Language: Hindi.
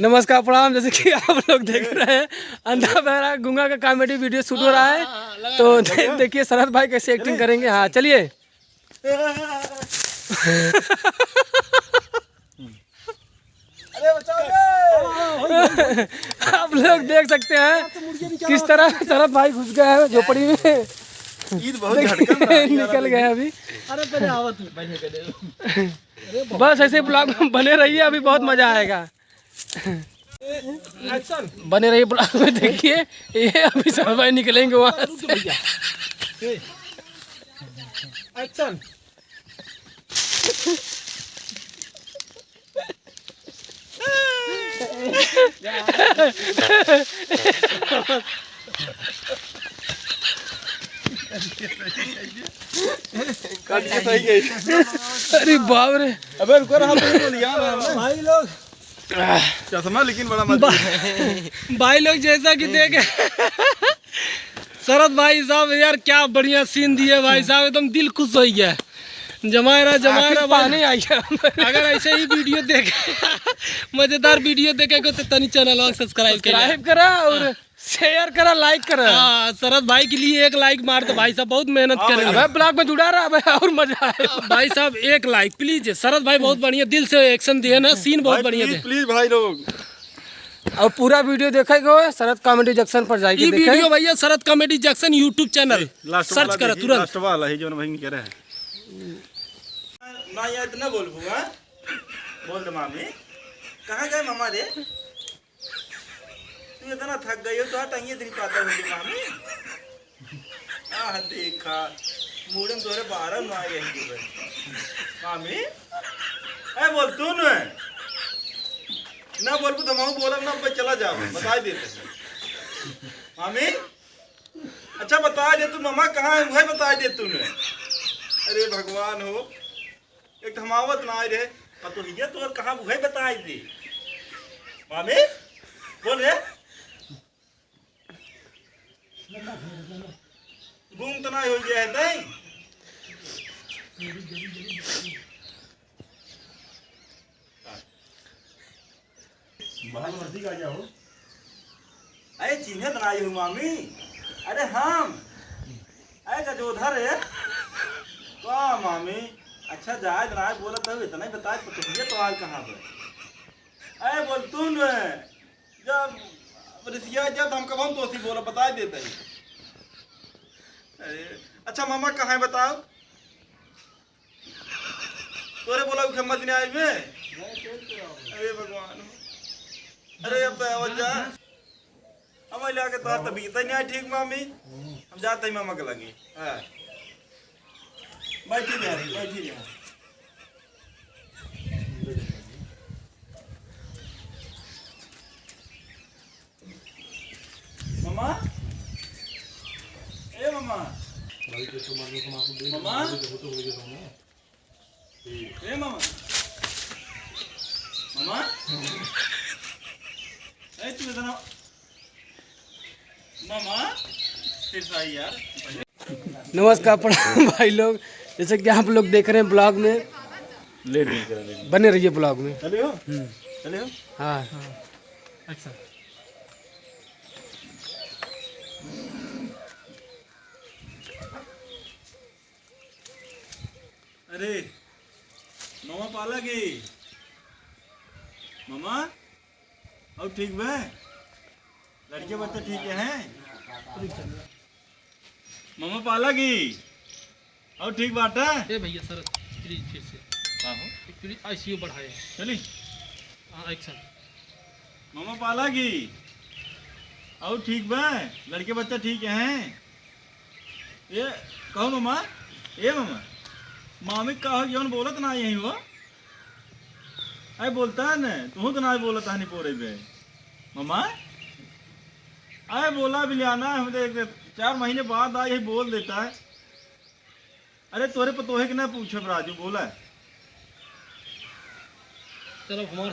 नमस्कार प्रणाम। जैसे कि आप लोग देख रहे हैं अंधा बहरा गूंगा का कॉमेडी वीडियो शूट हो रहा है, तो देखिए शरद भाई कैसे एक्टिंग करेंगे। हाँ चलिए। आप लोग देख सकते हैं किस तरह शरद भाई घुस गए हैं झोपड़ी में। निकल गए अभी। बस ऐसे ब्लॉग बने रहिए, अभी बहुत मजा आएगा। बने रहिए ब्लॉग में, देखिए ये अभी शरद भाई निकलेंगे वहाँ से। एक्शन। अरे बाप रे, अबे रुको रहा भाई लोग चश्मा लेकिन बड़ा मत भाई लोग जैसा कि देखे शरद भाई साहब यार क्या बढ़िया सीन दिए भाई साहब, एकदम दिल खुश हो गया। जमायरा पानी आई। अगर ऐसे ही वीडियो देखे मजेदार वीडियो देखे को तो तनी चैनल सब्सक्राइब करा और शेयर करा, लाइक करा। शरद भाई के लिए एक लाइक मार दो भाई साहब, बहुत मेहनत करे। भाई ब्लॉग में जुड़ा रहा और मजा आए। भाई साहब एक लाइक प्लीज। शरद भाई बहुत बढ़िया दिल से एक्शन दिए ना, सीन बहुत बढ़िया थे। प्लीज भाई लोग, और पूरा वीडियो देखेगा शरद कॉमेडी जंक्शन पर जाएगी। वीडियो भैया Sharad comedy junction YouTube channel search करा तुरंत। लास्ट वाला है जो भाई कह रहे हैं ना, यार इतना बोल बुआ बोल दे मामी। कहाँ गए मामा रे? तू इतना थक गई हो तो टाइए दिन पाता होगी मामी। देखा मूडम तोरे 12 न आ गए मामी। ऐ बोल तू ना बोल तो हम बोला ना चला जाओ, बता देते मामी। अच्छा बता दे तू मामा कहाँ है, वही बता दे तूने। अरे भगवान हो, एक थमावत ना आए रे तो ये तो कहाँ वही बता दे मामी। बोल रे घूम तो ना हो गया है नहीं। अरे चिन्ह तो नहीं हूँ मामी। अरे हम अरे गजोधर है वाह मामी। अच्छा जाए ना बोला तो इतना ही बता ये तो आज कहाँ पर। अरे बोल तू जब ऋषिया जब हम कब हम दोस्ती बोला बता देता ही। अरे अच्छा मामा कहाँ है बताओ। तोरे बोला खम्मत नहीं आए में। अरे भगवान, अरे अब तो आवाज जा हम लाके तो तबीयत ही नहीं आई ठीक मामी। हम जाते ही मामा के लगे। बैठी नहीं बैठी नहीं मामा। ए मामा मामा ए मामा मामा ए तू इधर मामा फिर सही यार। नमस्कार प्रणाम भाई लोग। जैसे कि आप लोग देख रहे हैं ब्लॉग में, बने रहिए ब्लॉग में। चले हो हाँ अच्छा। अरे मामा पाला की मामा और ठीक बे लड़के बच्चे ठीक है मामा पाला की और ठीक बात है। भैया सर प्लीज फिर से प्लीज आईसीयू बढ़ाए। चली हाँ एक्शन। मामा पाला की और ठीक बे लड़के बच्चे ठीक हैं। ये कहो मामा। ये मामा मामी कहो जौन बोलत ना यही हो। अरे बोलता है न तू तो ना बोलता है नहीं पोरे पे मामा। अरे बोला भी लियाना हम 4 महीने बाद आ यही बोल देता है। अरे तोरे पतोहे के ना पूछे राजू बोला है। चलो कुमार